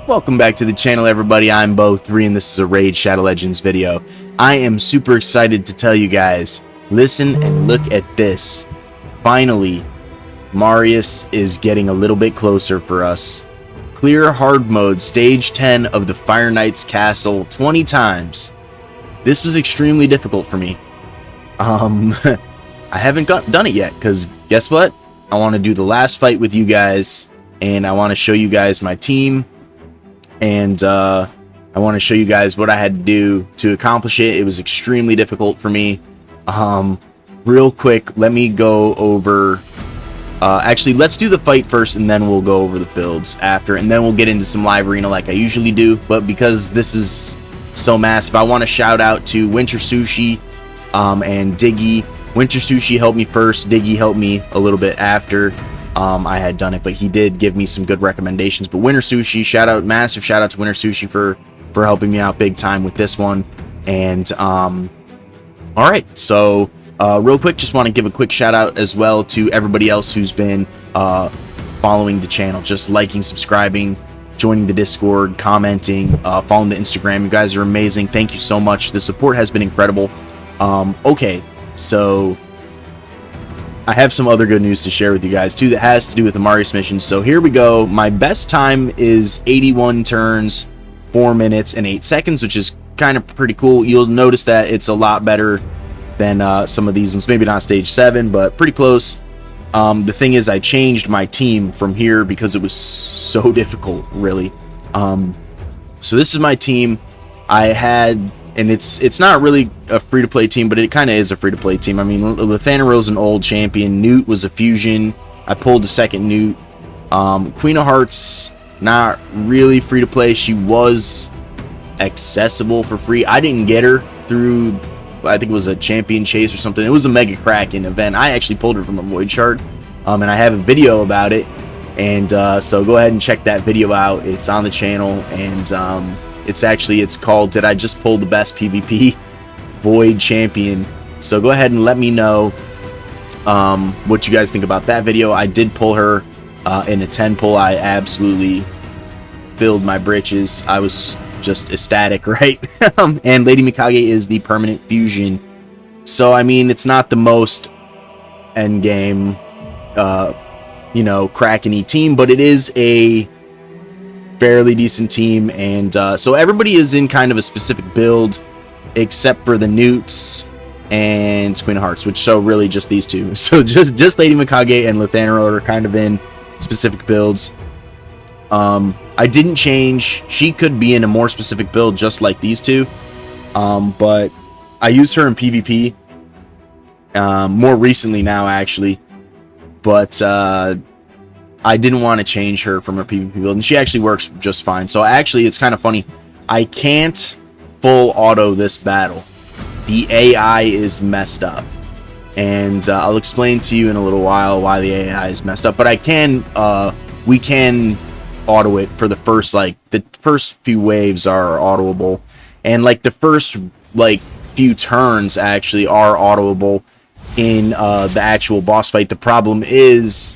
Welcome back to the channel, everybody. I'm Bo3 and this is a Raid Shadow Legends video. I am super excited to tell you guys, listen and look at this. Finally, Marius is getting a little bit closer for us. Clear hard mode, stage 10 of the Fire Knight's castle 20 times. This was extremely difficult for me. I haven't done it yet, because guess what? I want to do the last fight with you guys, and I want to show you guys my team. And I want to show you guys what I had to do to accomplish it. It was extremely difficult for me. Real quick, let me go over... actually, let's do the fight first, and then we'll go over the builds after. And then we'll get into some live arena like I usually do. But because this is so massive, I want to shout out to Winter Sushi and Diggy. Winter Sushi helped me first. Diggy helped me a little bit after I had done it, but he did give me some good recommendations. But Winter Sushi, massive shout out to Winter Sushi for helping me out big time with this one. And all right, so real quick, just want to give a quick shout out as well to everybody else who's been following the channel, just liking, subscribing, joining the Discord, commenting, following the Instagram. You guys are amazing. Thank you so much. The support has been incredible. Okay, so I have some other good news to share with you guys too that has to do with the Marius mission. So here we go. My best time is 81 turns, 4 minutes and 8 seconds, which is kind of pretty cool. You'll notice that it's a lot better than some of these ones. Maybe not stage 7, but pretty close. The thing is, I changed my team from here because it was so difficult, really. So this is my team. I had... And it's not really a free-to-play team, but it kind of is a free-to-play team. I mean, Tharamus an old champion. Newt was a fusion. I pulled the second Newt. Queen of Hearts, not really free-to-play. She was accessible for free. I didn't get her through, I think it was a champion chase or something. It was a Mega Kraken event. I actually pulled her from a Void Shard, and I have a video about it. And so go ahead and check that video out. It's on the channel, and... it's called Did I Just Pull the Best PvP Void Champion? So go ahead and let me know what you guys think about that video. I did pull her in a 10 pull. I absolutely filled my britches. I was just ecstatic, right? And Lady Mikage is the permanent fusion. So I mean, it's not the most endgame Kraken-y team, but it is a fairly decent team. And so everybody is in kind of a specific build except for the Newts and Queen of Hearts, which so really just these two. So just Lady Mikage and Lathanero are kind of in specific builds. I didn't change. She could be in a more specific build just like these two, but I use her in PvP more recently now, actually. But I didn't want to change her from her PvP build, and she actually works just fine. So actually, it's kind of funny. I can't full auto this battle. The AI is messed up, and I'll explain to you in a little while why the AI is messed up. But I can, we can auto it for the first few waves are autoable, and like the first few turns actually are autoable in the actual boss fight. The problem is,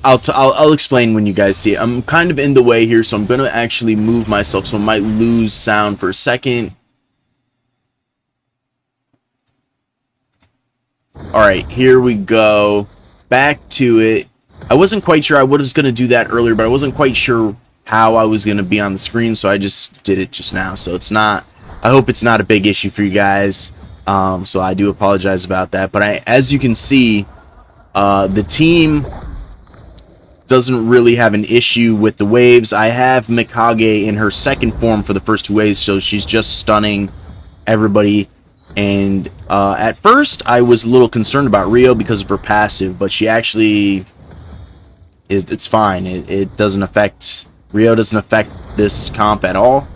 I'll explain when you guys see it. I'm kind of in the way here, so I'm going to actually move myself, so I might lose sound for a second. Alright, here we go. Back to it. I wasn't quite sure. I was going to do that earlier, but I wasn't quite sure how I was going to be on the screen, so I just did it just now. So it's not... I hope it's not a big issue for you guys. So I do apologize about that. But as you can see, the team doesn't really have an issue with the waves. I have Mikage in her second form for the first 2 waves, so she's just stunning everybody. And at first, I was a little concerned about Rio because of her passive, but she actually is. It's fine. It doesn't affect Rio. Doesn't affect this comp at all.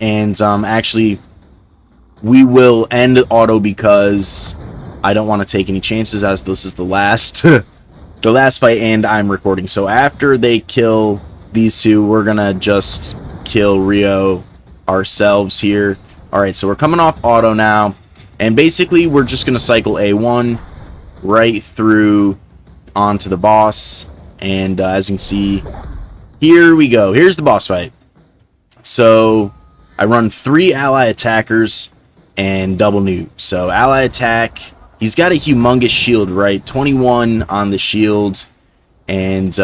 And actually, we will end auto because I don't want to take any chances, as this is the last. The last fight, and I'm recording. So after they kill these two, we're gonna just kill Rio ourselves here. Alright, so we're coming off auto now, and basically we're just gonna cycle A1 right through onto the boss. And as you can see, here we go. Here's the boss fight. So I run 3 ally attackers and double Newt. So ally attack, he's got a humongous shield, right? 21 on the shield. And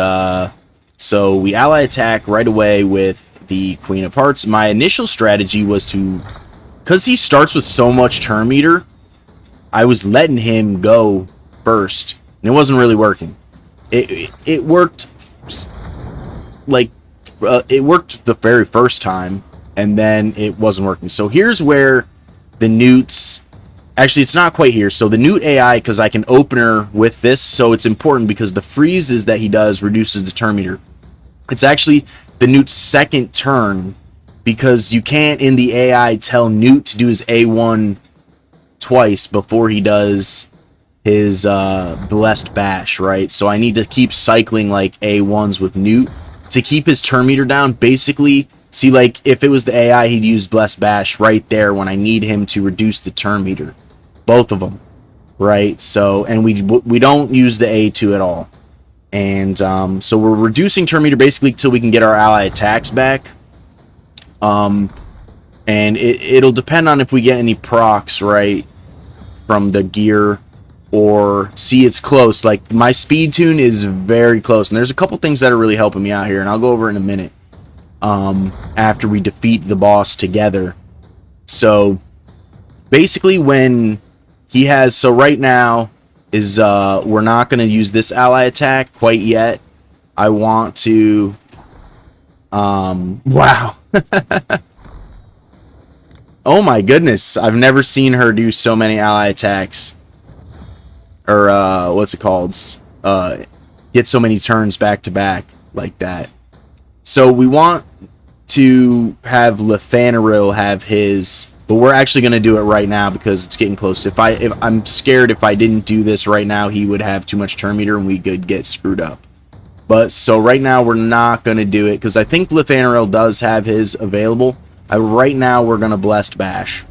so we ally attack right away with the Queen of Hearts. My initial strategy was to, because he starts with so much turn meter, I was letting him go first, and it wasn't really working. It worked, like, it worked the very first time, and then it wasn't working. So here's where the Newts, actually it's not quite here. So the Newt AI, because I can open her with this, so it's important because the freezes that he does reduces the turn meter. It's actually the Newt's second turn, because you can't in the AI tell Newt to do his A1 twice before he does his Blessed Bash, right? So I need to keep cycling like A1s with Newt to keep his turn meter down. Basically, see, like if it was the AI, he'd use Blessed Bash right there when I need him to reduce the turn meter. Both of them, right? So, and we don't use the A2 at all. And so we're reducing turn meter basically till we can get our ally attacks back. And it'll depend on if we get any procs, right, from the gear, or see, it's close. Like my speed tune is very close, and there's a couple things that are really helping me out here, and I'll go over in a minute after we defeat the boss together. So basically when he has, so right now is we're not going to use this ally attack quite yet. I want to wow. Oh my goodness, I've never seen her do so many ally attacks, or what's it called, get so many turns back to back like that. So we want to have Lethanaril have his, but we're actually going to do it right now because it's getting close. If I'm scared if I didn't do this right now, he would have too much turn meter and we could get screwed up. But so right now we're not going to do it because I think Lethanaril does have his available. Right now we're going to Blessed Bash.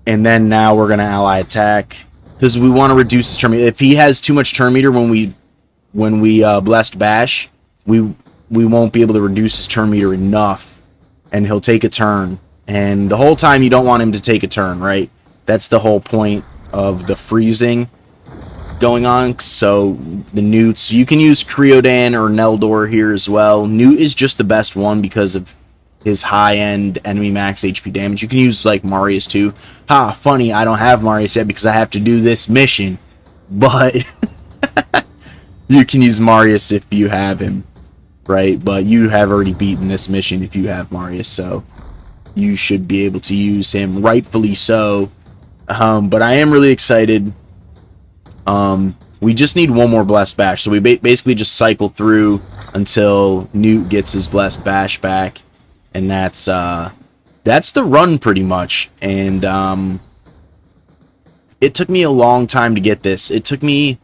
And then now we're going to ally attack because we want to reduce his turn meter. If he has too much turn meter when we Blessed Bash, we won't be able to reduce his turn meter enough, and he'll take a turn. And the whole time you don't want him to take a turn, right? That's the whole point of the freezing going on. So the Newts, you can use Creodan or Neldor here as well. Newt is just the best one because of his high-end enemy max HP damage. You can use like Marius too. Ha, funny, I don't have Marius yet because I have to do this mission. But you can use Marius if you have him, right? But you have already beaten this mission if you have Marius, so you should be able to use him, rightfully so. But I am really excited. We just need one more Blessed Bash, so we basically just cycle through until Newt gets his Blessed Bash back, and that's the run pretty much. And it took me a long time to get this. It took me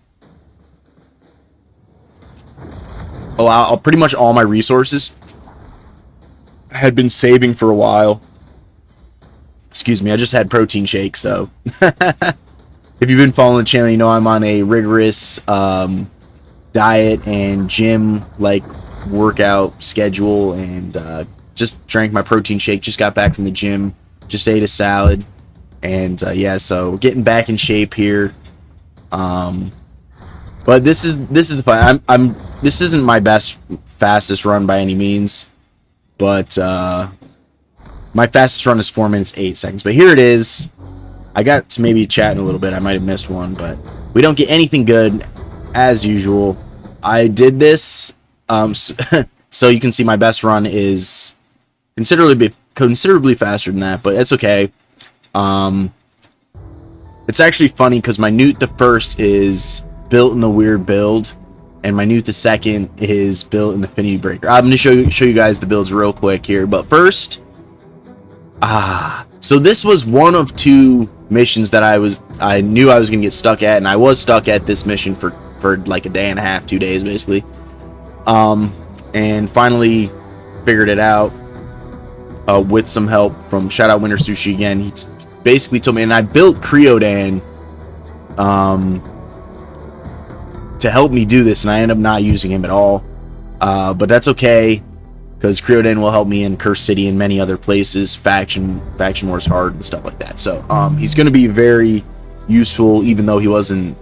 pretty much all my resources. I had been saving for a while. Excuse me, I just had protein shake, so if you've been following the channel, you know I'm on a rigorous diet and gym like workout schedule, and just drank my protein shake, just got back from the gym, just ate a salad, and yeah, so getting back in shape here. But this is the fun. This isn't my fastest run by any means, but my fastest run is 4 minutes 8 seconds. But here it is. I got to maybe chatting a little bit. I might have missed one, but we don't get anything good as usual. I did this so you can see my best run is considerably faster than that, but it's okay. It's actually funny because my Newt the first is built in the weird build, and my Newt the second is built in Affinity Breaker. I'm going to show you guys the builds real quick here, but first, so this was one of 2 missions that I knew I was going to get stuck at, and I was stuck at this mission for like a day and a half, 2 days basically, and finally figured it out with some help from shout out Winter Sushi again. He basically told me, and I built Creodan to help me do this, and I ended up not using him at all. But that's okay, because Creodan will help me in Curse City and many other places, Faction Wars Hard and stuff like that. So he's going to be very useful, even though he wasn't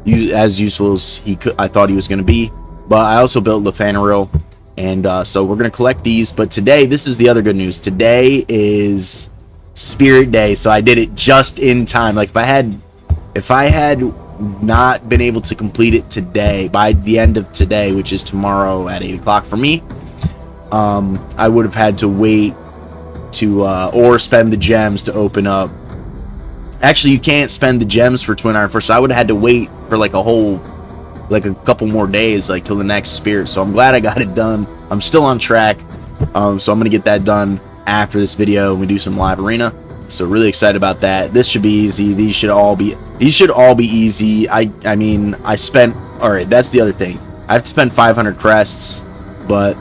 as useful as I thought he was going to be. But I also built Lathanaril, and so we're going to collect these. But today, this is the other good news. Today is Spirit Day, so I did it just in time. Like, if I had not been able to complete it today, by the end of today, which is tomorrow at 8 o'clock for me, I would have had to wait to or spend the gems to open up. Actually, you can't spend the gems for Twin Iron first, so I would have had to wait for like a couple more days, like till the next Spirit. So I'm glad I got it done. I'm still on track, so I'm gonna get that done after this video and we do some live arena. So really excited about that. This should be easy. These should all be easy. I mean, I spent, all right, that's the other thing. I have to spend 500 crests, but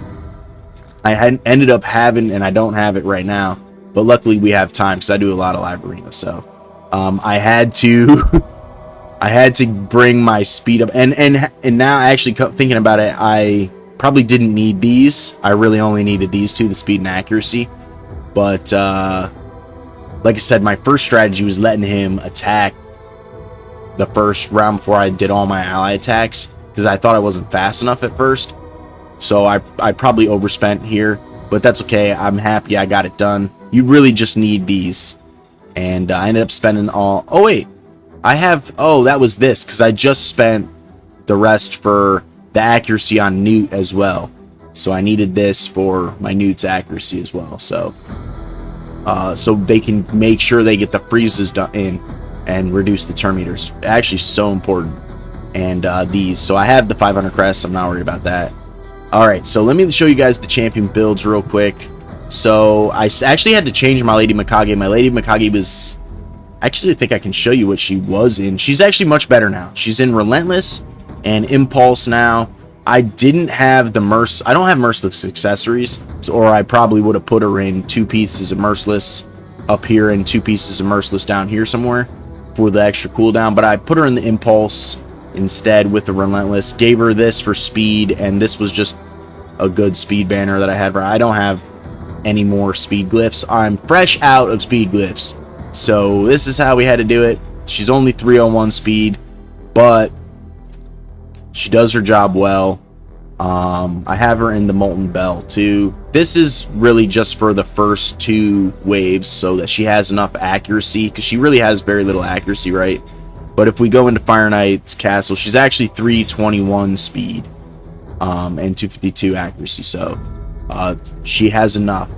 I had ended up having, and I don't have it right now, but luckily we have time because I do a lot of live arena. So I had to bring my speed up, and now actually thinking about it, I probably didn't need these. I really only needed these two, the speed and accuracy. But like I said, my first strategy was letting him attack the first round before I did all my ally attacks, because I thought I wasn't fast enough at first. So I probably overspent here, but that's okay. I'm happy I got it done. You really just need these. And I ended up spending all... Oh, wait. I have... Oh, that was this, because I just spent the rest for the accuracy on Newt as well. So I needed this for my Newt's accuracy as well. So they can make sure they get the freezes done in and reduce the turn meters. Actually, so important. And these. So I have the 500 crests. I'm not worried about that. Alright, so let me show you guys the champion builds real quick. So I actually had to change my Lady Mikage. My Lady Mikage was... Actually, I think I can show you what she was in. She's actually much better now. She's in Relentless and Impulse now. I didn't have the I don't have Merciless accessories, or I probably would have put her in 2 pieces of Merciless up here and 2 pieces of Merciless down here somewhere for the extra cooldown. But I put her in the Impulse instead with the Relentless. Gave her this for speed, and this was just a good speed banner that I had. I don't have any more speed glyphs. I'm fresh out of speed glyphs, so this is how we had to do it. She's only 301 speed, but she does her job well. I have her in the Molten Bell too. This is really just for the first 2 waves, so that she has enough accuracy, because she really has very little accuracy, right? But if we go into Fire Knight's Castle, she's actually 321 speed and 252 accuracy, so she has enough.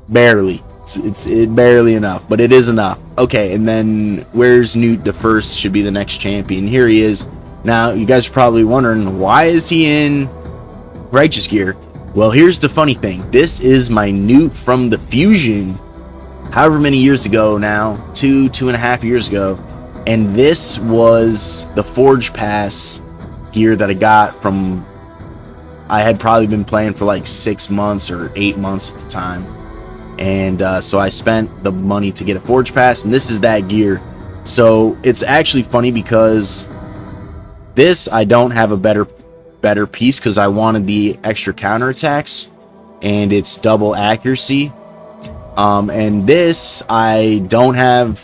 Barely. It's barely enough, but it is enough. Okay, and then where's Newt the First? Should be the next champion. Here he is. Now, you guys are probably wondering, why is he in Righteous Gear? Well, here's the funny thing. This is my Newt from the Fusion, however many years ago now, 2.5 years ago. And this was the Forge Pass gear that I got from... I had probably been playing for like 6 months or 8 months at the time. And so I spent the money to get a Forge Pass, and this is that gear. So it's actually funny because this, I don't have a better piece, because I wanted the extra counterattacks, and it's double accuracy. And this, I don't have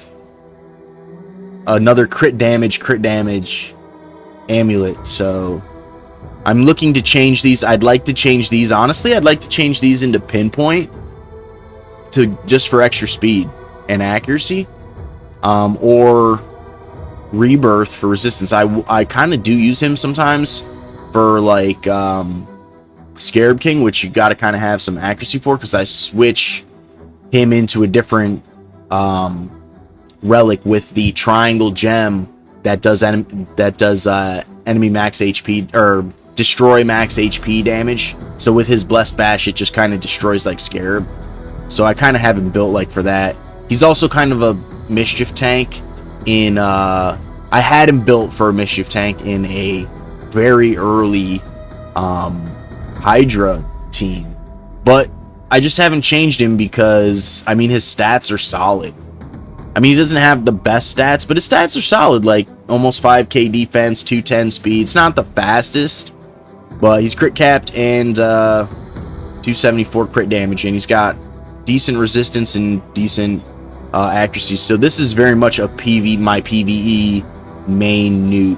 another crit damage amulet, so I'm looking to change these. I'd like to change these. Honestly, I'd like to change these into Pinpoint, to just for extra speed and accuracy, or Rebirth for resistance. I kind of do use him sometimes for like Scarab King, which you got to kind of have some accuracy for, because I switch him into a different relic with the triangle gem that does enemy max HP, or destroy max HP damage. So with his Blessed Bash, it just kind of destroys like Scarab. So I kind of have him built like for that. He's also kind of a mischief tank in I had him built for a mischief tank in a very early Hydra team, but I just haven't changed him because, I mean, his stats are solid. I mean, he doesn't have the best stats, but his stats are solid, like almost 5k defense, 210 speed. It's not the fastest, But he's crit capped and 274 crit damage, and he's got decent resistance and decent accuracy. So this is very much a my PvE main newt.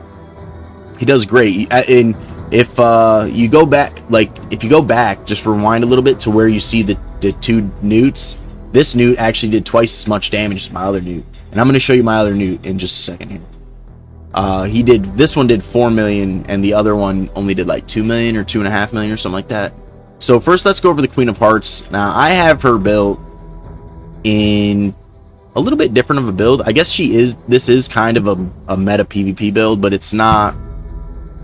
He does great. And if you go back, just rewind a little bit to where you see the two newts. This newt actually did twice as much damage as my other newt, and I'm going to show you my other newt in just a second here. This one did 4 million, and the other one only did like 2 million or 2.5 million or something like that. So first, let's go over the Queen of Hearts. Now, I have her built in a little bit different of a build. I guess this is kind of a meta PvP build, but it's not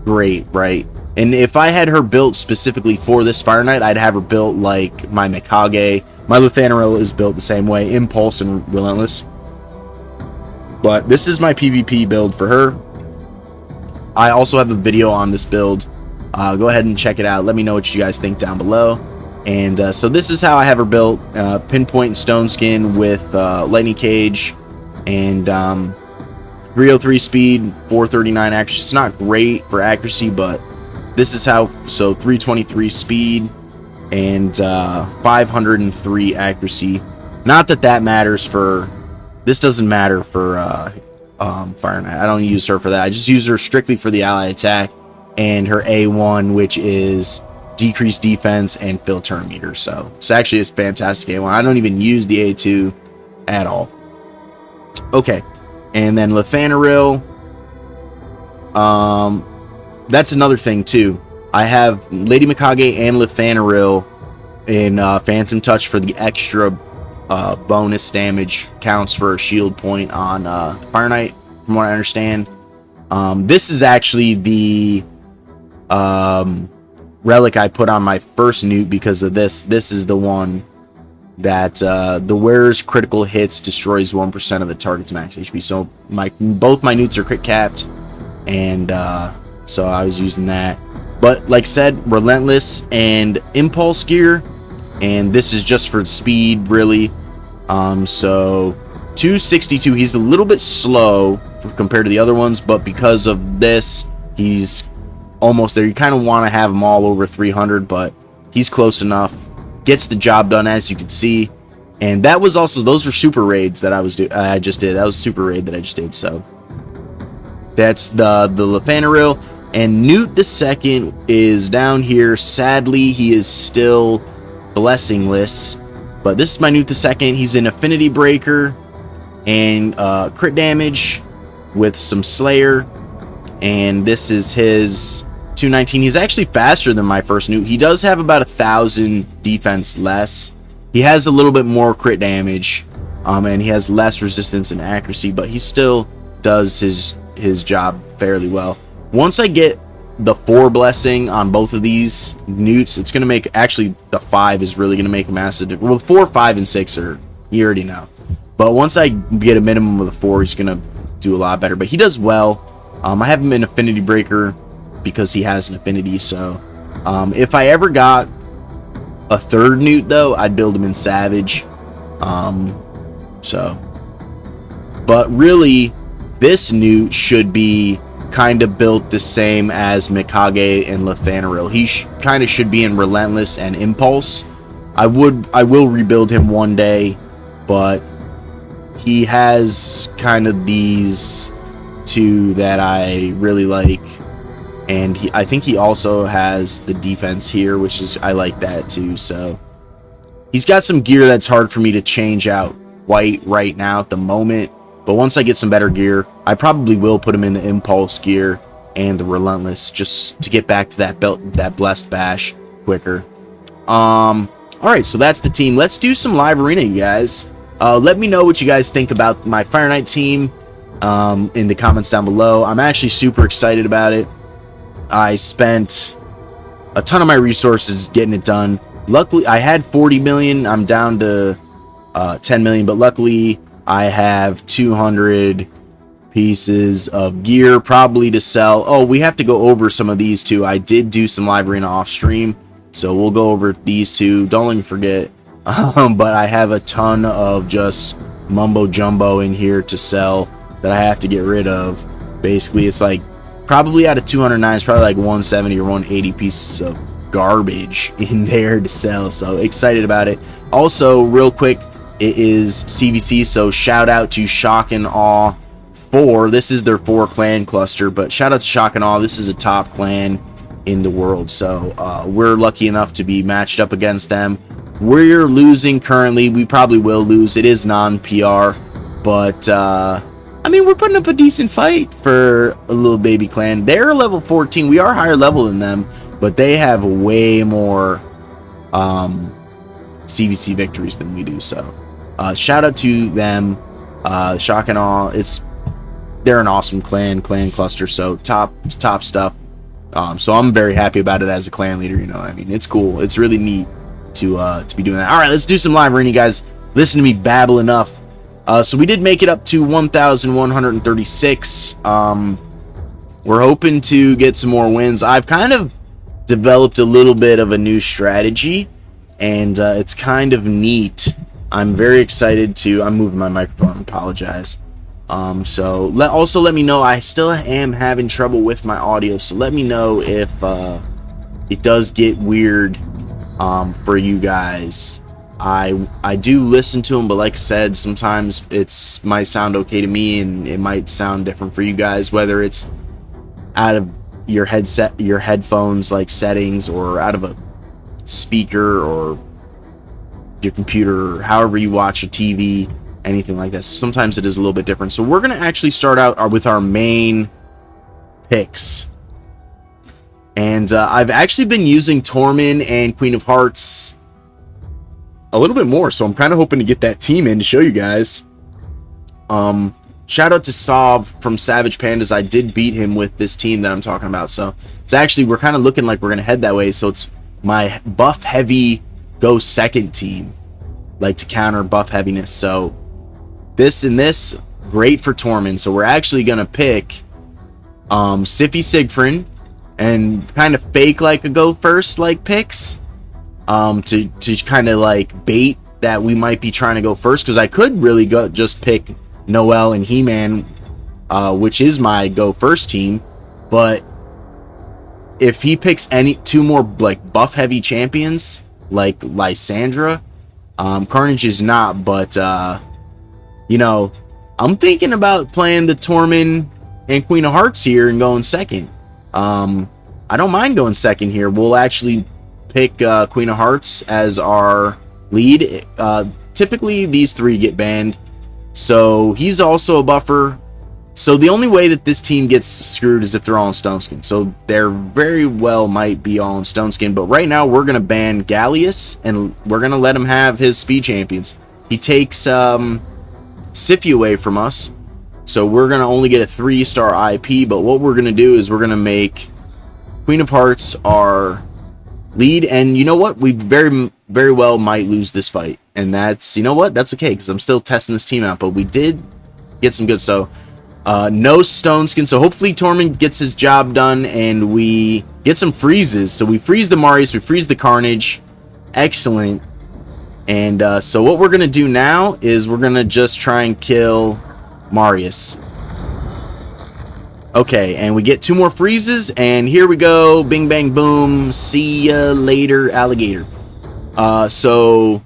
great, right? And if I had her built specifically for this Fire Knight, I'd have her built like my Mikage. My Lothanaril is built the same way, Impulse and Relentless. But this is my PvP build for her. I also have a video on this build. Go ahead and check it out. Let me know what you guys think down below. And so this is how I have her built. Pinpoint Stone Skin with Lightning Cage and 303 speed, 439 accuracy. It's not great for accuracy, but this is how. So 323 speed and 503 accuracy. Not that that matters for. This doesn't matter for Fire Knight. I don't use her for that. I just use her strictly for the ally attack and her A1, which is decreased defense and fill turn meter. So it's actually a fantastic A1. I don't even use the A2 at all. Okay, and then Lothanaril. That's another thing too. I have Lady Mikage and Lothanaril in Phantom Touch for the extra bonus damage counts for a shield point on Fire Knight, from what I understand. This is actually the relic I put on my first newt because of this. This is the one that the wearer's critical hits destroys 1% of the target's max HP. So both my newts are crit capped, and so I was using that. But like I said, Relentless and Impulse gear, and this is just for speed, really. So 262. He's a little bit slow compared to the other ones, but because of this, he's almost there. You kind of want to have him all over 300, but he's close enough. Gets the job done, as you can see. And that was also, those were super raids that I just did. That was super raid that I just did. So that's the Lothanaril. And Newt the second is down here. Sadly, he is still blessingless. But this is my Newt the second. He's an Affinity Breaker and crit damage with some Slayer. And this is his 219. He's actually faster than my first Newt. He does have about 1,000 defense less. He has a little bit more crit damage, and he has less resistance and accuracy, but he still does his job fairly well. Once I get the 4 blessing on both of these newts, it's going to make, actually the 5 is really going to make a massive difference. Well, 4, 5, and 6 are, you already know. But once I get a minimum of the 4, he's going to do a lot better. But he does well. I have him in Affinity Breaker because he has an affinity. So if I ever got a third newt, though, I'd build him in Savage. But really, this newt should be kind of built the same as Mikage and Lothanaril. He kind of should be in Relentless and Impulse. I will rebuild him one day, but he has kind of these two that I really like, and I think he also has the defense here, which is, I like that too. So he's got some gear that's hard for me to change out white right now at the moment. But once I get some better gear, I probably will put him in the Impulse gear and the Relentless, just to get back to that Blessed Bash quicker. Alright, so that's the team. Let's do some live arena, you guys. Let me know what you guys think about my Fire Knight team in the comments down below. I'm actually super excited about it. I spent a ton of my resources getting it done. Luckily, I had 40 million. I'm down to 10 million, but luckily I have 200 pieces of gear probably to sell. Oh, we have to go over some of these too. I did do some live arena off stream, so we'll go over these two. Don't let me forget. But I have a ton of just mumbo jumbo in here to sell that I have to get rid of. Basically, it's like Probably out of 209, it's probably like 170 or 180 pieces of garbage in there to sell. So excited about it. Also, real quick, it is CVC, so shout out to Shock and Awe 4. This is their 4 clan cluster, but shout out to Shock and Awe. This is a top clan in the world, so we're lucky enough to be matched up against them. We're losing currently. We probably will lose. It is non-PR, but I mean, we're putting up a decent fight for a little baby clan. They're level 14. We are higher level than them, but they have way more CVC victories than we do. So shout out to them. Shock and Awe. They're an awesome clan cluster. So top stuff. So I'm very happy about it as a clan leader. You know, I mean, it's cool. It's really neat to be doing that. All right, let's do some live arena, guys. Listen to me babble enough. So we did make it up to 1,136. We're hoping to get some more wins. I've kind of developed a little bit of a new strategy, and it's kind of neat. I'm very excited to... I'm moving my microphone. I apologize. So also let me know. I still am having trouble with my audio, so let me know if it does get weird for you guys. I do listen to them, but like I said, sometimes it's might sound okay to me, and it might sound different for you guys, whether it's out of your headphones like settings, or out of a speaker, or your computer, or however you watch a TV, anything like that. So sometimes it is a little bit different. So we're gonna actually start out with our main picks, and I've actually been using Tormund and Queen of Hearts a little bit more, so I'm kind of hoping to get that team in to show you guys. Shout out to Sov from Savage Pandas. I did beat him with this team that I'm talking about, so it's actually, we're kind of looking like we're gonna head that way. So it's my buff heavy go second team, like to counter buff heaviness. So this and this, great for Tormund. So we're actually gonna pick Siffy Sigfrin and kind of fake like a go first like picks, to kind of like bait that we might be trying to go first, because I could really go just pick Noel and He-Man, which is my go first team, but if he picks any two more like buff heavy champions like Lysandra, Carnage is not, but you know, I'm thinking about playing the Tormund and Queen of Hearts here and going second. I don't mind going second here. We'll actually pick Queen of Hearts as our lead. Typically these three get banned, so he's also a buffer. So the only way that this team gets screwed is if they're all in Stone Skin. So they're very well might be all in Stone Skin, but right now we're gonna ban Gallius, and we're gonna let him have his speed champions. He takes Siffy away from us, so we're gonna only get a 3-star IP. But what we're gonna do is we're gonna make Queen of Hearts our lead, and you know what, we very well might lose this fight, and that's, you know what, that's okay, because I'm still testing this team out. But we did get some good. So no Stone Skin, so hopefully Tormund gets his job done and we get some freezes. So we freeze the Marius, we freeze the Carnage, excellent. And so what we're gonna do now is we're gonna just try and kill Marius. Okay, and we get 2 more freezes, and here we go. Bing, bang, boom. See ya later, alligator. So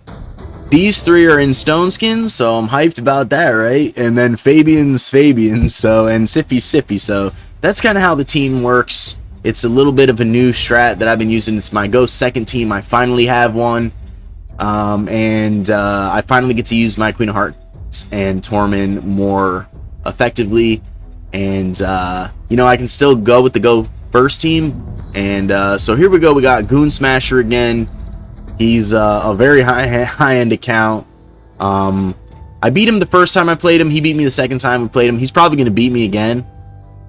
these 3 are in Stone Skin, so I'm hyped about that, right? And then Fabian, so, and Siffy. So that's kind of how the team works. It's a little bit of a new strat that I've been using. It's my go second team. I finally have one. And I finally get to use my Queen of Hearts and Tormund more effectively. And, you know, I can still go with the go first team. And so here we go. We got Goon Smasher again. He's a very high-end account. I beat him the first time I played him. He beat me the second time we played him. He's probably going to beat me again.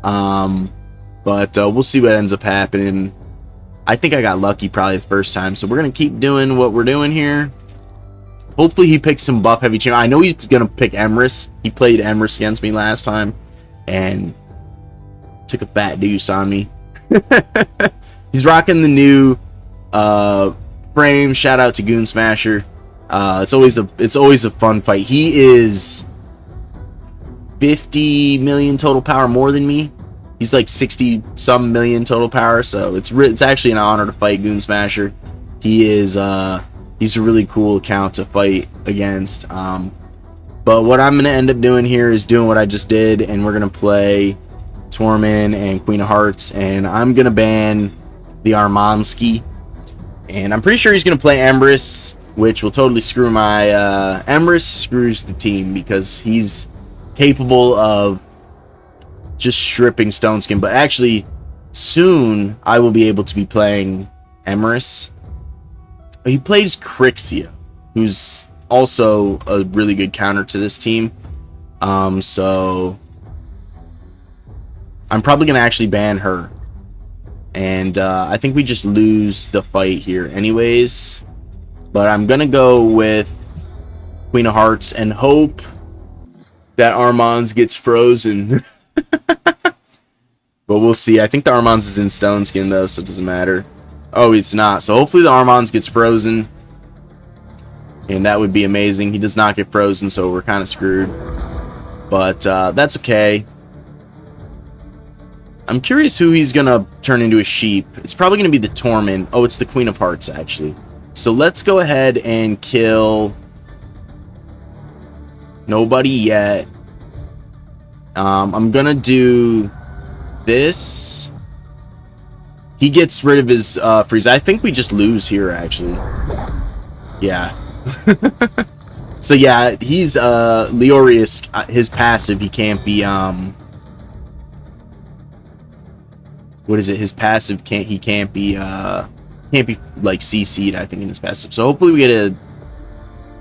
But we'll see what ends up happening. I think I got lucky probably the first time. So we're going to keep doing what we're doing here. Hopefully he picks some buff heavy champion. I know he's going to pick Emrys. He played Emrys against me last time and took a fat deuce on me. He's rocking the new frame. Shout out to Goon Smasher. It's always a fun fight. He is 50 million total power more than me. He's like 60 some million total power, so it's actually an honor to fight Goon Smasher. He is he's a really cool account to fight against. But what I'm gonna end up doing here is doing what I just did, and we're gonna play Torment and Queen of Hearts, and I'm gonna ban the Armansky, and I'm pretty sure he's gonna play Emrys, which will totally screw my Emrys screws the team because he's capable of just stripping Stone Skin. But actually, soon I will be able to be playing Emrys. He plays Crixia, who's also a really good counter to this team. So I'm probably gonna actually ban her, and I think we just lose the fight here anyways. But I'm gonna go with Queen of Hearts and hope that Armand's gets frozen. But we'll see. I think the Armand's is in Stone Skin though, so it doesn't matter. Oh, it's not. So hopefully the Armand's gets frozen, and that would be amazing. He does not get frozen, so we're kind of screwed. But that's okay. I'm curious who he's gonna turn into a sheep. It's probably gonna be the Torment. Oh, it's the Queen of Hearts actually. So let's go ahead and kill nobody yet. I'm gonna do this. He gets rid of his freeze. I think we just lose here actually. Yeah. So yeah, he's Leorius, his passive, he can't be what is it? His passive can't be like CC'd, I think, in his passive. So hopefully we get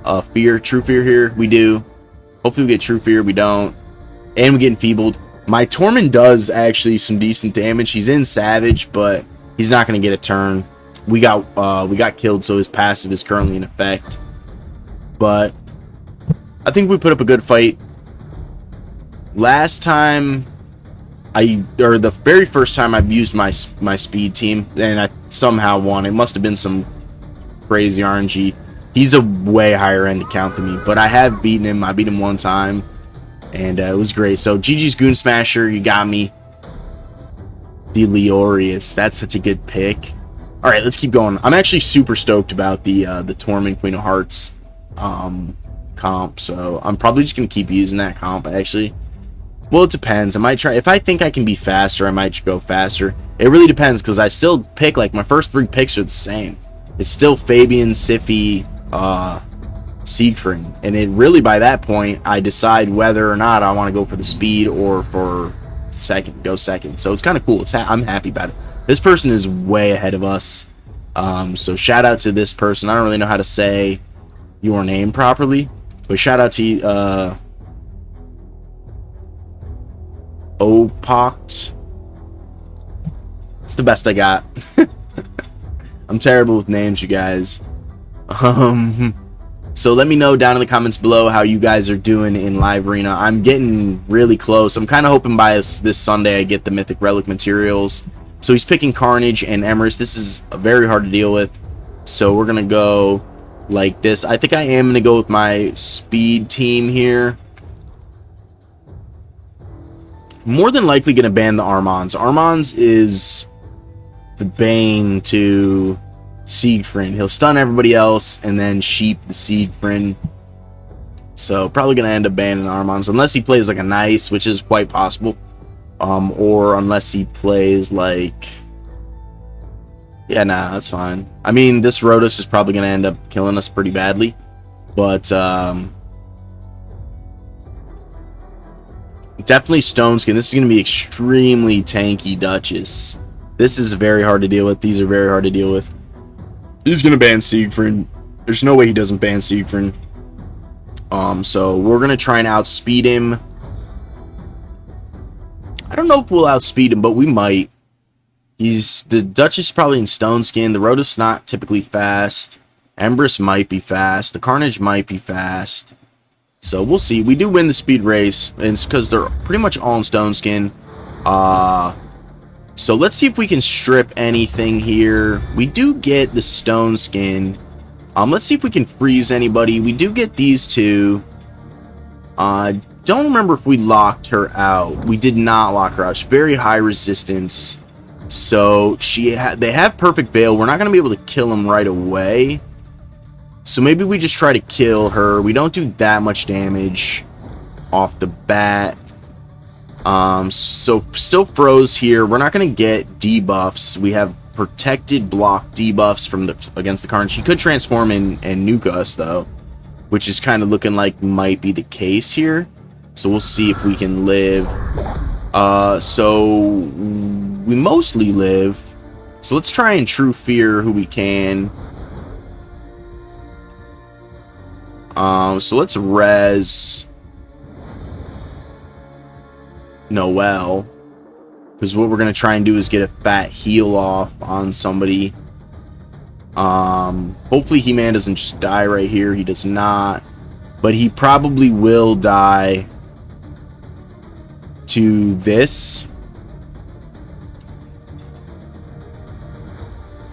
a fear, true fear here. We do. Hopefully we get true fear. We don't. And we get enfeebled. My Torment does actually some decent damage. He's in Savage, but he's not going to get a turn. We got killed, so his passive is currently in effect. But I think we put up a good fight. Last time, or the very first time I've used my speed team, and I somehow won. It must have been some crazy RNG. He's a way higher end account than me, but I have beaten him. I beat him one time, and it was great. So GG's Goon Smasher, you got me. Delirious, that's such a good pick. All right, let's keep going. I'm actually super stoked about the Torment Queen of Hearts comp, so I'm probably just gonna keep using that comp actually. Well, it depends. I might try. If I think I can be faster, I might go faster. It really depends, because I still pick, like, my first 3 picks are the same. It's still Fabian, Siphi, Siegfried. And it really, by that point, I decide whether or not I want to go for the speed or for go second. So it's kind of cool. I'm happy about it. This person is way ahead of us. So shout out to this person. I don't really know how to say your name properly, but shout out to Opoct. It's the best I got. I'm terrible with names, you guys. So let me know down in the comments below how you guys are doing in Live Arena. I'm getting really close. I'm kind of hoping by this Sunday I get the Mythic Relic materials. So he's picking Carnage and Emrys. This is very hard to deal with. So we're going to go like this. I think I am going to go with my speed team here. More than likely going to ban the Armands. Armands is the bane to Siegfried. He'll stun everybody else and then sheep the Siegfried. So probably going to end up banning Armands unless he plays like a nice, which is quite possible. Or unless he plays like... Yeah, nah, that's fine. I mean, this Rotos is probably going to end up killing us pretty badly. But, definitely Stone Skin. This is going to be extremely tanky Duchess. This is very hard to deal with. These are very hard to deal with. He's going to ban Siegfried. There's no way he doesn't ban Siegfried. So we're going to try and outspeed him. I don't know if we'll outspeed him, but we might. The Duchess is probably in Stone Skin. The Rotos not typically fast. Emrys might be fast. The Carnage might be fast. So we'll see. We do win the speed race, and it's because they're pretty much all in Stone Skin. So let's see if we can strip anything here. We do get the Stone Skin. Let's see if we can freeze anybody. We do get these two. don't remember if we locked her out. We did not lock her out. She's very high resistance. So they have perfect veil. We're not going to be able to kill him right away. So maybe we just try to kill her. We don't do that much damage off the bat. So still froze here. We're not going to get debuffs. We have protected block debuffs from against the Carnage. He could transform and nuke us though, which is kind of looking like might be the case here. So we'll see if we can live. So we mostly live. So let's try and True Fear who we can. So let's res Noel, because what we're going to try and do is get a fat heal off on somebody. Hopefully He-Man doesn't just die right here. He does not, but he probably will die to this.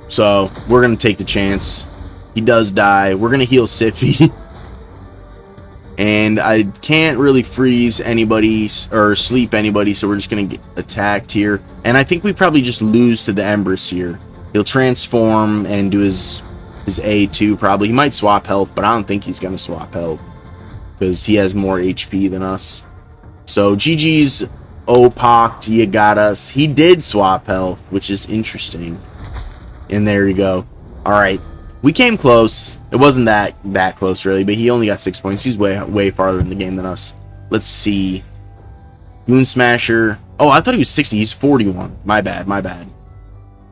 So we're going to take the chance. He does die. We're going to heal Siffy. And I can't really freeze anybody or sleep anybody, so we're just going to get attacked here. And I think we probably just lose to the Empress here. He'll transform and do his A2 probably. He might swap health, but I don't think he's going to swap health, because he has more HP than us. So GG's Opoct, you got us. He did swap health, which is interesting. And there you go. Alright. We came close. It wasn't that close, really, but he only got 6 points. He's way farther in the game than us. Let's see. Moon Smasher. Oh, I thought he was 60. He's 41. My bad.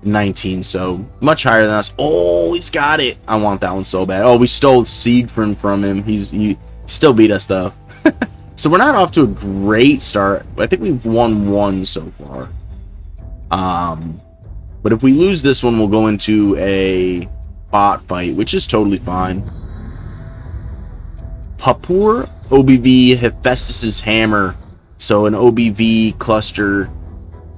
19, so much higher than us. Oh, he's got it. I want that one so bad. Oh, we stole Siegfried from him. He still beat us, though. So we're not off to a great start. I think we've won one so far. But if we lose this one, we'll go into a bot fight, which is totally fine. Papur OBV Hephaestus's Hammer. So an OBV cluster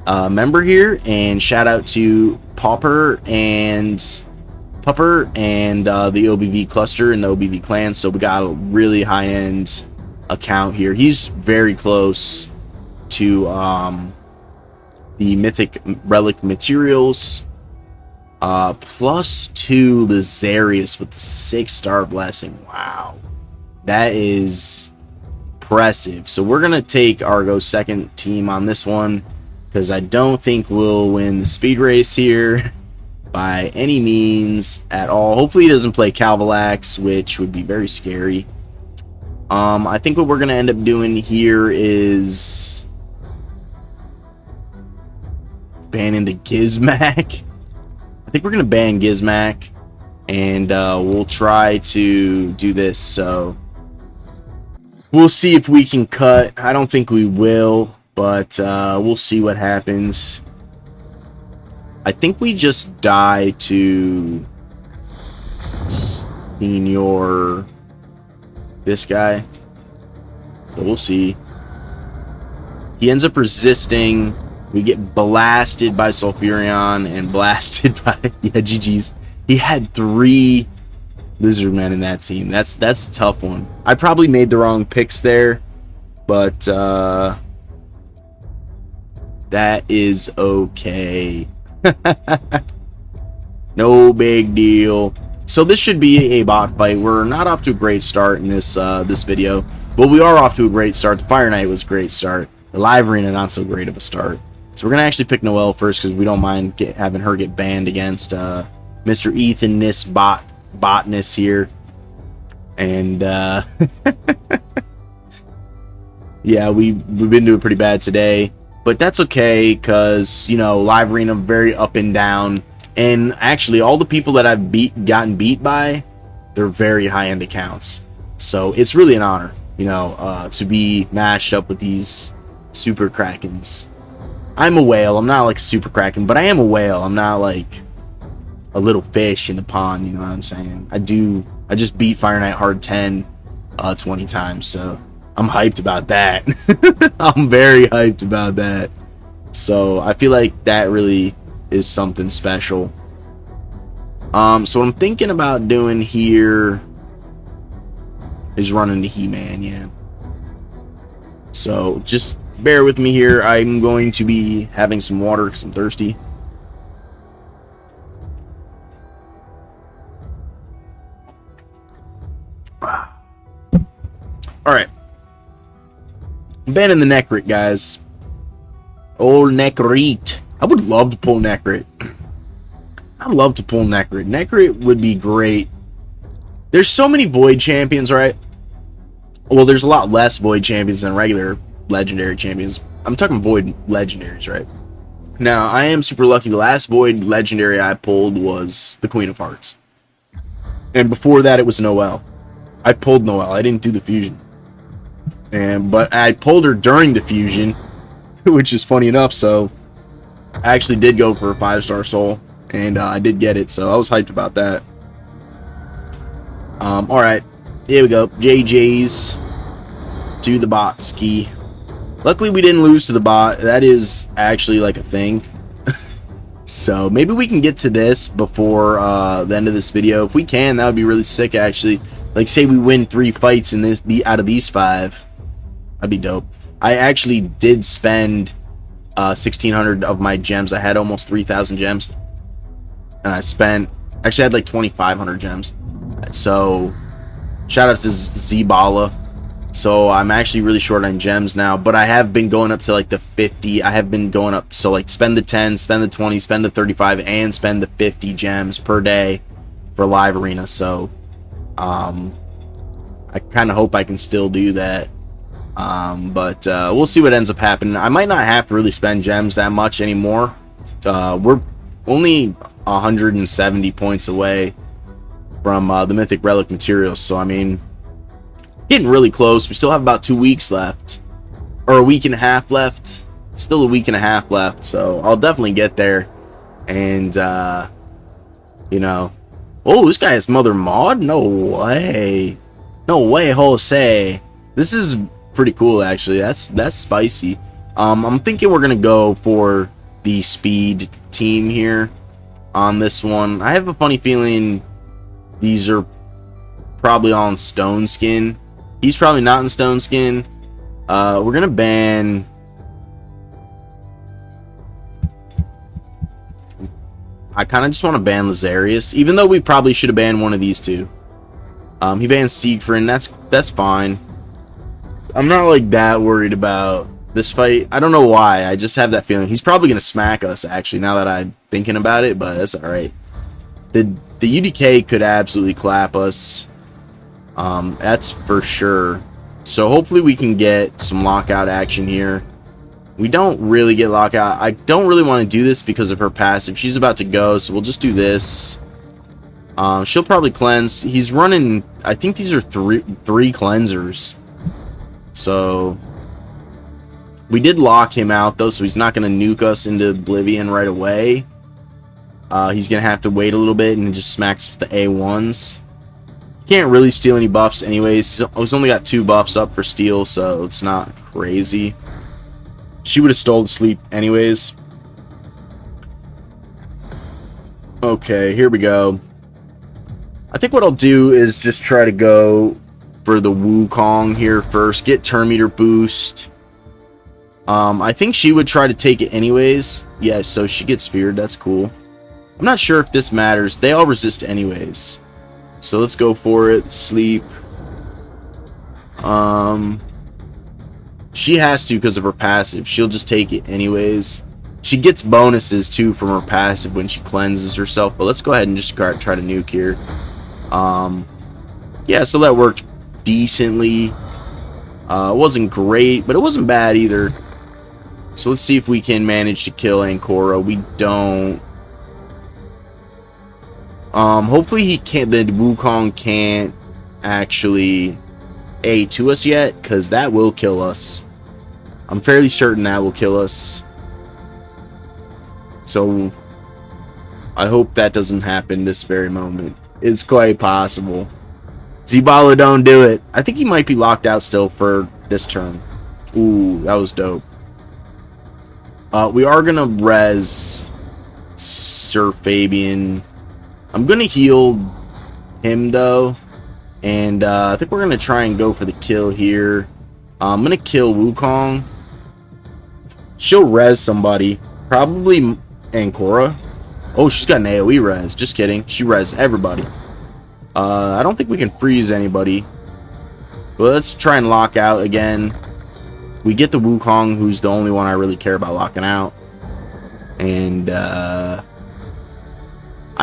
member here, and shout out to Popper and the OBV cluster and the OBV clan. So we got a really high-end account here. He's very close to the mythic relic materials. +2 Lazarius with the 6-star blessing. Wow, that is impressive. So we're gonna take Argo's second team on this one, because I don't think we'll win the speed race here by any means at all. Hopefully he doesn't play Calvalax, which would be very scary. I think what we're gonna end up doing here is banning the Gizmac. I think we're going to ban Gizmac, and we'll try to do this. So we'll see if we can cut. I don't think we will, but we'll see what happens. I think we just die to Senior, this guy. So we'll see. He ends up resisting. We get blasted by Sulfurion and blasted by... Yeah, GG's. He had 3 Lizardmen in that team. That's a tough one. I probably made the wrong picks there, but that is okay. No big deal. So this should be a bot fight. We're not off to a great start in this video, but we are off to a great start. The Fire Knight was a great start. The Live Arena, not so great of a start. So we're going to actually pick Noelle first, because we don't mind having her get banned against Mr. Ethan Nis Botness here. And yeah, we've been doing pretty bad today. But that's okay, because, you know, Live Arena very up and down. And actually, all the people that I've gotten beat by, they're very high-end accounts. So it's really an honor, you know, to be matched up with these Super Krakens. I'm a whale. I'm not like Super Kraken, but I am a whale. I'm not like a little fish in the pond, you know what I'm saying? I just beat Fire Knight Hard 10 20 times, so I'm hyped about that. I'm very hyped about that. So I feel like that really is something special. So what I'm thinking about doing here is running to He-Man, yeah. So just bear with me here. I'm going to be having some water because I'm thirsty. Alright. Banning the Necrit, guys. Old Necrit. I would love to pull Necrit. I'd love to pull Necrit. Necrit would be great. There's so many Void champions, right? Well, there's a lot less Void champions than regular Legendary champions. I'm talking Void Legendaries, right? Now, I am super lucky. The last Void Legendary I pulled was the Queen of Hearts. And before that, it was Noelle. I pulled Noelle. I didn't do the fusion. But I pulled her during the fusion, which is funny enough, so I actually did go for a 5-star soul, and I did get it, so I was hyped about that. Alright, here we go. JJ's to the bot ski. Luckily, we didn't lose to the bot. That is actually like a thing. So maybe we can get to this before the end of this video. If we can, that would be really sick, actually. Like, say we win 3 fights in this out of these 5. That'd be dope. I actually did spend 1,600 of my gems. I had almost 3,000 gems. And I spent... Actually, I had like 2,500 gems. So, shout out to Zbala. So, I'm actually really short on gems now. But I have been going up to like the 50. I have been going up. So, like, spend the 10, spend the 20, spend the 35, and spend the 50 gems per day for live arena. So, I kind of hope I can still do that. But we'll see what ends up happening. I might not have to really spend gems that much anymore. We're only 170 points away from the Mythic Relic materials, so I mean, getting really close. We still have about 2 weeks left, or a week and a half left. Still a week and a half left, so I'll definitely get there. And you know, oh, this guy has Mother Maud? No way, no way, Jose. This is pretty cool, actually. That's spicy. I'm thinking we're gonna go for the speed team here on this one. I have a funny feeling these are probably all in Stone Skin. He's probably not in Stone Skin. We're gonna ban... I kind of just want to ban Lazarius, even though we probably should have banned one of these two. He bans Siegfried, that's fine. I'm not like that worried about this fight. I don't know why. I just have that feeling. He's probably going to smack us, actually, now that I'm thinking about it, but that's alright. The UDK could absolutely clap us. That's for sure. So hopefully we can get some lockout action here. We don't really get lockout. I don't really want to do this because of her passive. She's about to go, so we'll just do this. She'll probably cleanse. He's running... I think these are three cleansers. So we did lock him out though, so he's not going to nuke us into oblivion right away. He's going to have to wait a little bit and just smacks with the A1s. Can't really steal any buffs anyways. He's only got 2 buffs up for steal, so it's not crazy. She would have stole the sleep anyways. Okay, here we go. I think what I'll do is just try to go for the Wukong here first. Get turn meter boost. I think she would try to take it anyways. Yeah, so she gets feared. That's cool. I'm not sure if this matters. They all resist anyways. So let's go for it. Sleep. She has to because of her passive. She'll just take it anyways. She gets bonuses too from her passive when she cleanses herself. But let's go ahead and just try to nuke here. Yeah, so that worked decently. It wasn't great, but it wasn't bad either. So let's see if we can manage to kill Ancora. We don't. Hopefully he can't. The Wukong can't actually A2 us yet, because that will kill us. I'm fairly certain that will kill us. So I hope that doesn't happen this very moment. It's quite possible. Zbala, don't do it. I think he might be locked out still for this turn. Ooh, that was dope. We are gonna res Sir Fabian. I'm gonna heal him though, and I think we're gonna try and go for the kill here. I'm gonna kill Wukong. She'll res somebody. Probably Ancora. Oh, she's got an AoE res. Just kidding. She res everybody. I don't think we can freeze anybody. But let's try and lock out again. We get the Wukong, who's the only one I really care about locking out. And I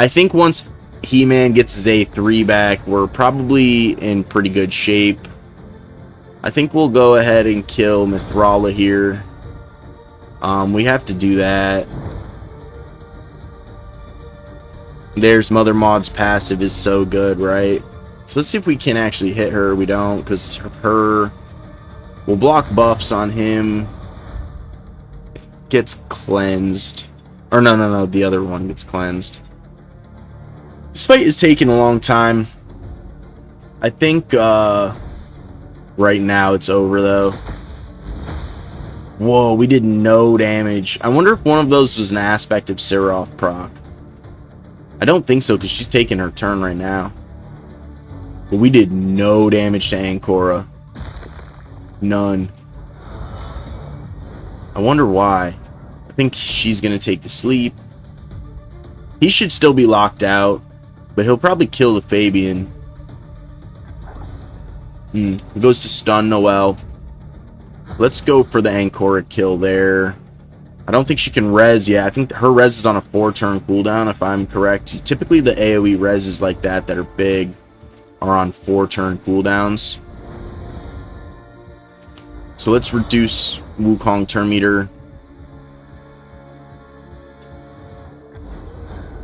think once He-Man gets his A3 back, we're probably in pretty good shape. I think we'll go ahead and kill Mithrala here. We have to do that. There's Mother Maud's passive is so good, right? So let's see if we can actually hit her. We don't, because her... We'll block buffs on him. Gets cleansed. Or no, the other one gets cleansed. This fight is taking a long time. I think right now it's over though. Whoa, we did no damage. I wonder if one of those was an aspect of Seraph proc. I don't think so, because she's taking her turn right now. But we did no damage to Ancora. None. I wonder why. I think she's going to take the sleep. He should still be locked out, but he'll probably kill the Fabian. He goes to stun Noelle. Let's go for the Ancora kill there. I don't think she can res yet. I think her res is on a 4-turn cooldown, if I'm correct. Typically the AoE reses like that are big are on 4-turn cooldowns. So let's reduce Wukong turn meter.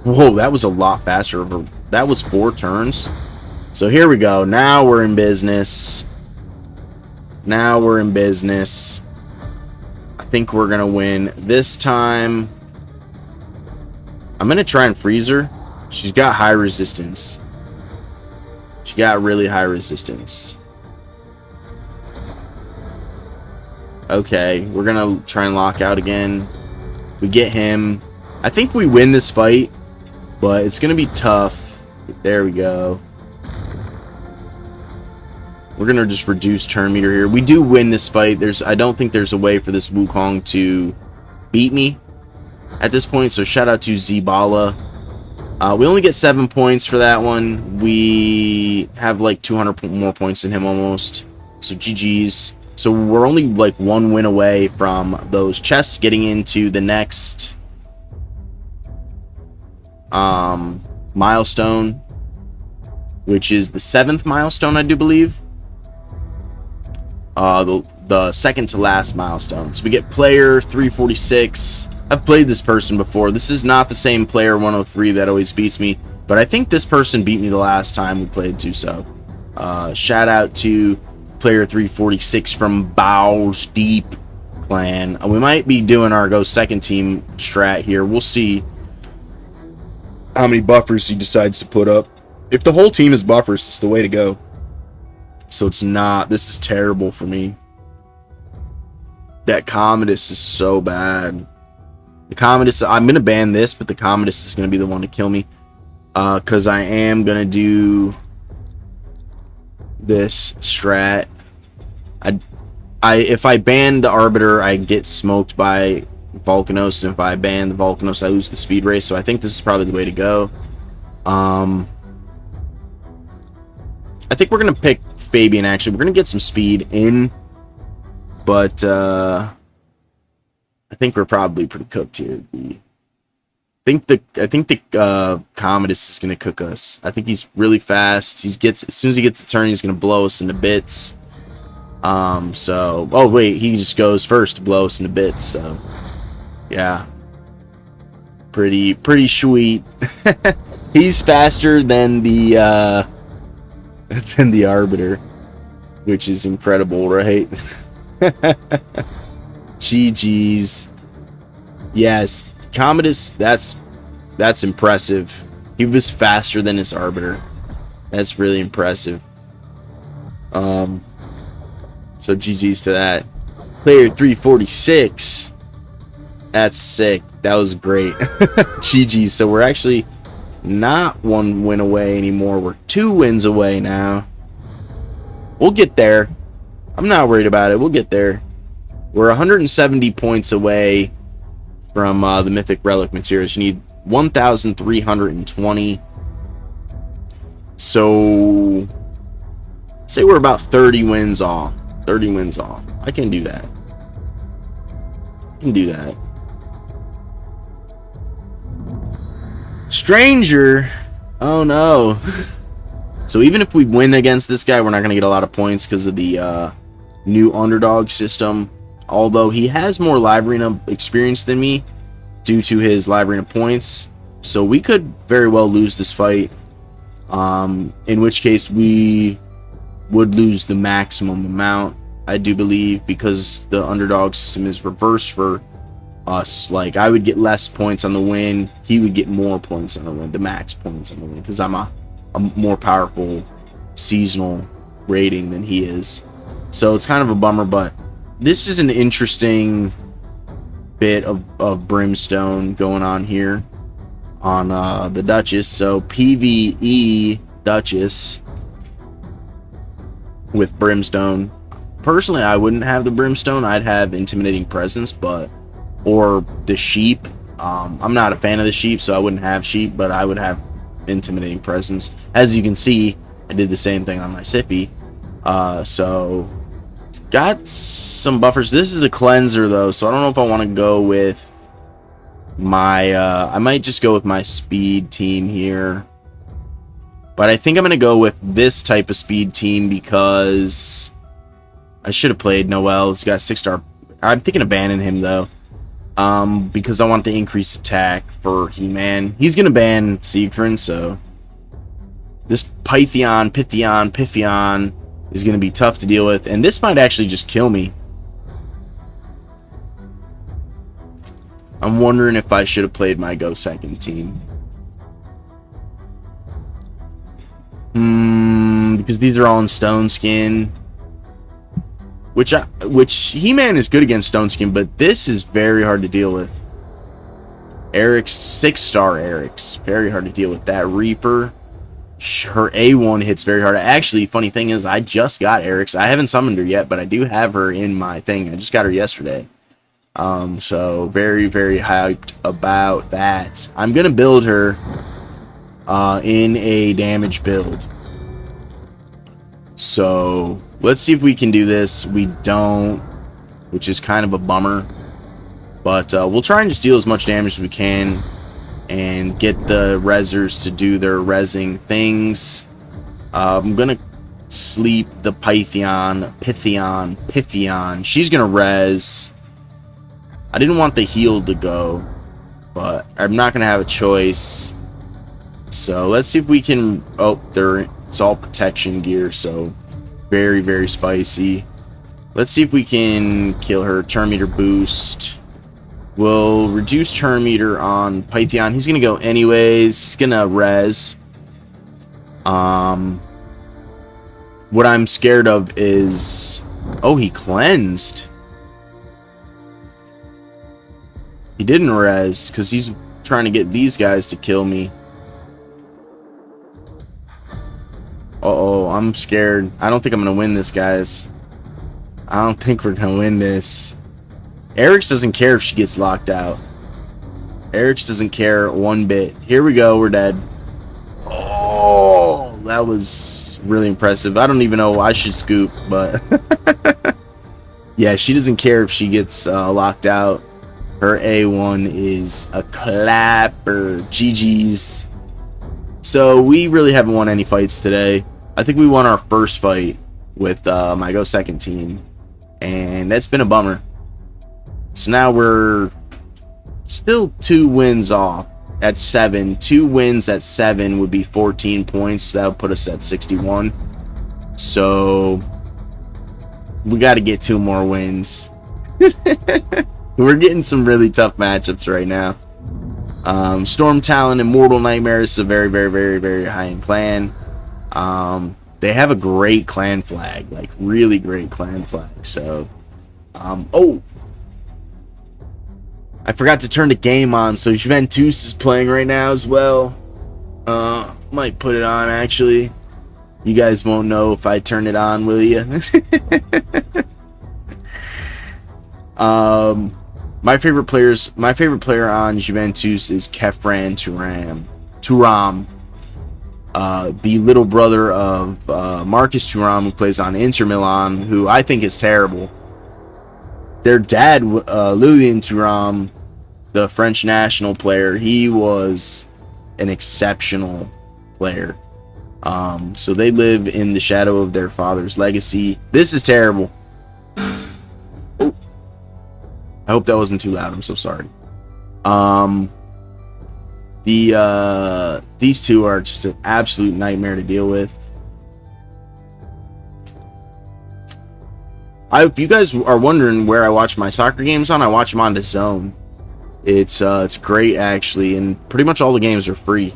Whoa, that was a lot faster. That was 4 turns. So here we go. Now we're in business. Now we're in business. I think we're going to win this time. I'm going to try and freeze her. She's got high resistance. She got really high resistance. Okay, we're going to try and lock out again. We get him. I think we win this fight, but it's going to be tough. There we go. We're going to just reduce turn meter here. We do win this fight. I don't think there's a way for this Wukong to beat me at this point, so shout out to Zebala. We only get 7 points for that one. We have like 200 more points than him almost. So GG's. So we're only like 1 win away from those chests getting into the next milestone, which is the 7th milestone, I do believe. The second to last milestone. So we get player 346. I've played this person before. This is not the same player 103 that always beats me, but I think this person beat me the last time we played too. So shout out to player 346 from Bowls Deep clan. We might be doing our go second team strat here. We'll see how many buffers he decides to put up. If the whole team is buffers, it's the way to go. So it's not. This is terrible for me. That Commodus is so bad. The Commodus, I'm going to ban this, but the Commodus is going to be the one to kill me. Because I am going to do this strat. If I ban the Arbiter, I get smoked by Volcanos. And if I ban the Volcanos, I lose the speed race. So I think this is probably the way to go. I think we're going to pick Fabian, actually. We're going to get some speed in. But I think we're probably pretty cooked here. I think the Commodus is going to cook us. I think he's really fast. As soon as he gets a turn, he's going to blow us into bits. Oh wait, he just goes first to blow us into bits. So yeah, pretty sweet. He's faster than the Arbiter, which is incredible, right? GG's. Yes, Commodus, that's impressive. He was faster than his Arbiter. That's really impressive. So GG's to that. Player 346. That's sick. That was great. GG's. So we're actually not 1 win away anymore. We're 2 wins away now. We'll get there. I'm not worried about it. We'll get there. We're 170 points away from the Mythic Relic materials. You need 1,320. So, say we're about 30 wins off. 30 wins off. I can do that. I can do that. Stranger. Oh no. So even if we win against this guy, we're not going to get a lot of points because of the new underdog system. Although he has more Live Arena experience than me due to his Live Arena points. So we could very well lose this fight. In which case we would lose the maximum amount, I do believe, because the underdog system is reversed for us. Like, I would get less points on the win, he would get more points on the win, the max points on the win, because I'm a more powerful seasonal rating than he is. So it's kind of a bummer, but this is an interesting bit of brimstone going on here on the Duchess. So PvE Duchess with brimstone. Personally, I wouldn't have the brimstone. I'd have intimidating presence, or the sheep. I'm not a fan of the sheep, so I wouldn't have sheep, but I would have intimidating presence. As you can see, I did the same thing on my Sippy. So got some buffers. This is a cleanser though, so I don't know if I want to go with my I might just go with my speed team here. But I think I'm gonna go with this type of speed team because I should have played Noel. He's got 6-star. I'm thinking of banning him though. Because I want the increased attack for He-Man. He's gonna ban Siegfried, so this Pythion is gonna be tough to deal with, and this might actually just kill me. I'm wondering if I should have played my Go Second team. Because these are all in Stone Skin. Which He-Man is good against Stone Skin, but this is very hard to deal with. Eric's 6-star Eric's very hard to deal with. That Reaper, her A1 hits very hard. Actually, funny thing is, I just got Eric's. I haven't summoned her yet, but I do have her in my thing. I just got her yesterday. So very, very hyped about that. I'm gonna build her in a damage build. So let's see if we can do this. We don't, which is kind of a bummer. But we'll try and just deal as much damage as we can and get the rezzers to do their rezzing things. I'm gonna sleep the Pythion. She's gonna rez. I didn't want the heal to go, but I'm not gonna have a choice. So let's see if we can. Oh, it's all protection gear, so very, very spicy. Let's see if we can kill her. Turn meter boost. We'll reduce turn meter on Pythion. He's gonna go anyways. He's gonna res. What I'm scared of is, oh, he cleansed. He didn't res because he's trying to get these guys to kill me. Uh-oh, I'm scared. I don't think I'm gonna win this, guys. I don't think we're gonna win this. Eric's doesn't care if she gets locked out. Eric's doesn't care one bit. Here we go, we're dead. Oh, that was really impressive. I don't even know, I should scoop, but yeah, she doesn't care if she gets locked out. Her A1 is a clapper. GG's. So we really haven't won any fights today. I think we won our first fight with my Go Second team, and that's been a bummer. So now we're still 2 wins off at 7. 2 wins at 7 would be 14 points. That would put us at 61. So we got to get 2 more wins. We're getting some really tough matchups right now. Storm Talon and Mortal Nightmares is a very, very, very, very high-end clan. They have a great clan flag, like really great clan flag. So, oh, I forgot to turn the game on. So Juventus is playing right now as well. Might put it on actually. You guys won't know if I turn it on, will you? My favorite player on Juventus is Kefran Turam. The little brother of Marcus Thuram, who plays on Inter Milan, who I think is terrible. Their dad, Lilian Thuram, the French national player, he was an exceptional player. So they live in the shadow of their father's legacy. This is terrible. Oh. I hope that wasn't too loud. I'm so sorry. These two are just an absolute nightmare to deal with. If you guys are wondering where I watch my soccer games on, I watch them on DAZN. It's great actually, and pretty much all the games are free.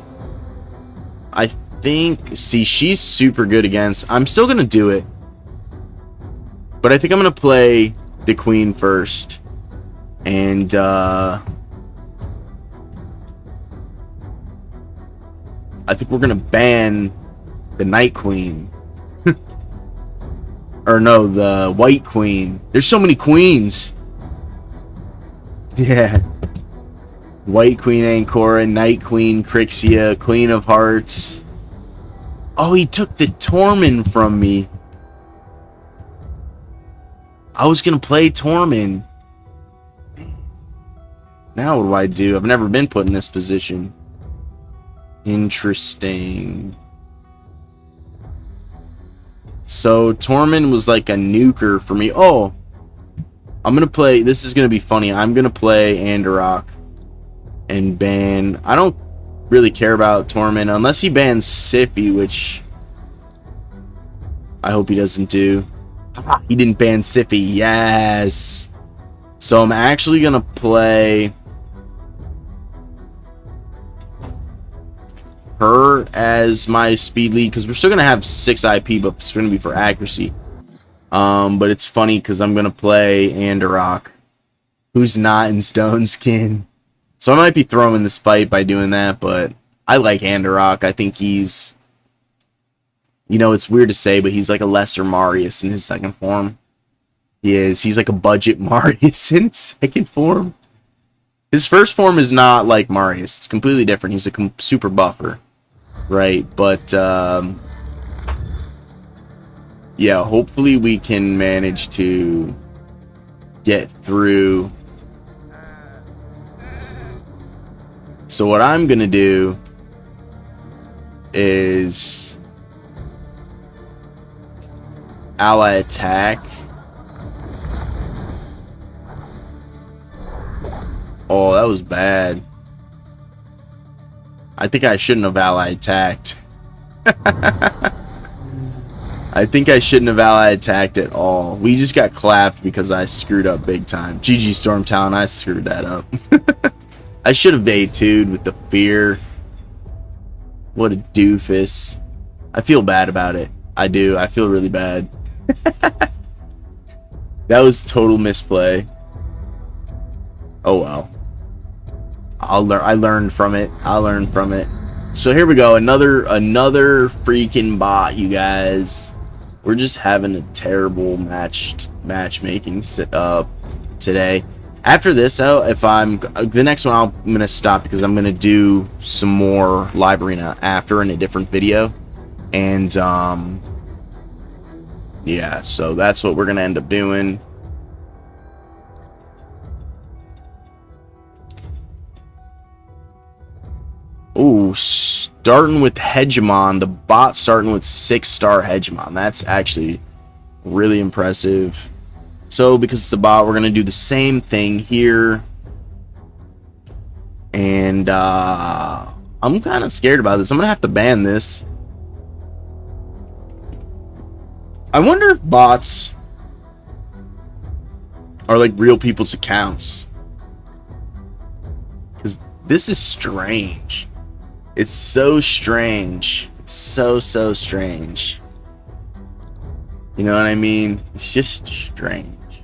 I think, see, she's super good against. I'm still gonna do it, but I think I'm gonna play the queen first, and I think we're gonna ban the Night Queen. Or no, the White Queen. There's so many queens. Yeah. White Queen Ancora, Night Queen Crixia, Queen of Hearts. Oh, he took the Tormund from me. I was gonna play Tormund. Now what do I do? I've never been put in this position. Interesting. So Tormund was like a nuker for me. Oh, I'm gonna play. This is gonna be funny. I'm gonna play Andorok and ban. I don't really care about Tormund unless he bans Siffy, which I hope he doesn't do. He didn't ban Siffy. Yes. So I'm actually gonna play her as my speed lead, because we're still gonna have 6 IP, but it's gonna be for accuracy. But it's funny because I'm gonna play Andorok, who's not in Stone Skin, so I might be throwing this fight by doing that. But I like Andorok. I think he's, you know, it's weird to say, but he's like a lesser Marius in his second form. He is. He's like a budget Marius in his second form. His first form is not like Marius. It's completely different. He's a super buffer. Right, but yeah, hopefully we can manage to get through. So what I'm gonna do is ally attack. Oh, that was bad. I think I shouldn't have ally attacked. I think I shouldn't have ally attacked at all. We just got clapped because I screwed up big time. GG Storm Talon, I screwed that up. I should have A2'd with the fear. What a doofus. I feel bad about it. I do. I feel really bad. That was total misplay. Oh well. I learned from it. I'll learn from it. So here we go. Another freaking bot, you guys. We're just having a terrible matchmaking today. After this, though, if the next one, I'm gonna stop because I'm gonna do some more live arena after in a different video, and yeah. So that's what we're gonna end up doing. Ooh, starting with Hegemon, the bot starting with 6-star Hegemon. That's actually really impressive. So, because it's the bot, we're going to do the same thing here. And, I'm kind of scared about this. I'm going to have to ban this. I wonder if bots are like real people's accounts. Because this is strange. It's so strange. It's so strange. You know what I mean? It's just strange.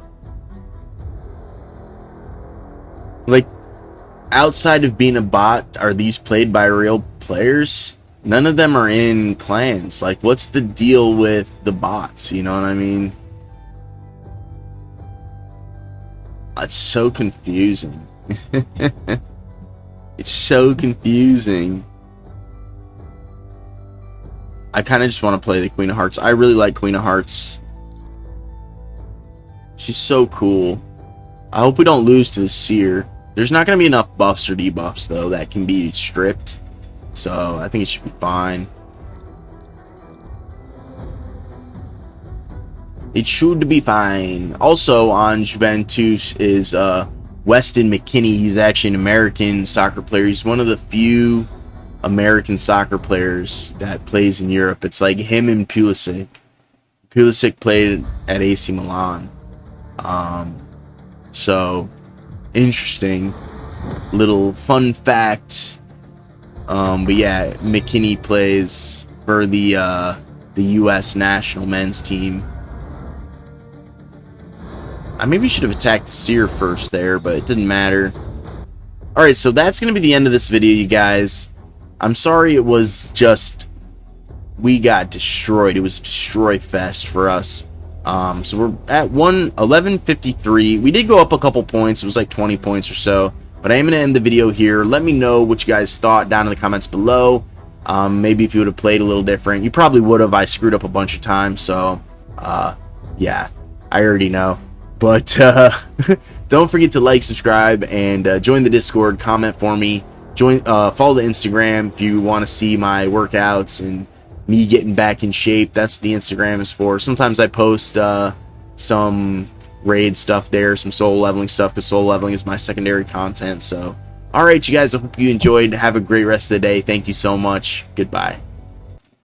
Like, outside of being a bot, are these played by real players? None of them are in clans. Like, what's the deal with the bots? You know what I mean? It's so confusing. It's so confusing. I kind of just want to play the Queen of Hearts. I really like Queen of Hearts. She's so cool. I hope we don't lose to the Seer. There's not going to be enough buffs or debuffs, though, that can be stripped. So, I think it should be fine. It should be fine. Also, on Juventus is Weston McKennie. He's actually an American soccer player. He's one of the few American soccer players that plays in Europe. It's like him and Pulisic. Pulisic played at AC Milan. So, interesting. Little fun fact. But yeah, McKennie plays for the U.S. national men's team. I maybe should have attacked the Seer first there, but it didn't matter. Alright, so that's going to be the end of this video, you guys. I'm sorry it was just... we got destroyed. It was a destroy fest for us. So we're at 1153. We did go up a couple points. It was like 20 points or so. But I am going to end the video here. Let me know what you guys thought down in the comments below. Maybe if you would have played a little different. You probably would have. I screwed up a bunch of times. So, yeah, I already know. But don't forget to like, subscribe, and join the Discord. Comment for me. Follow the Instagram if you want to see my workouts and me getting back in shape. That's what the Instagram is for. Sometimes I post some raid stuff there, some soul leveling stuff, because soul leveling is my secondary content. So, alright, you guys, I hope you enjoyed. Have a great rest of the day. Thank you so much. Goodbye.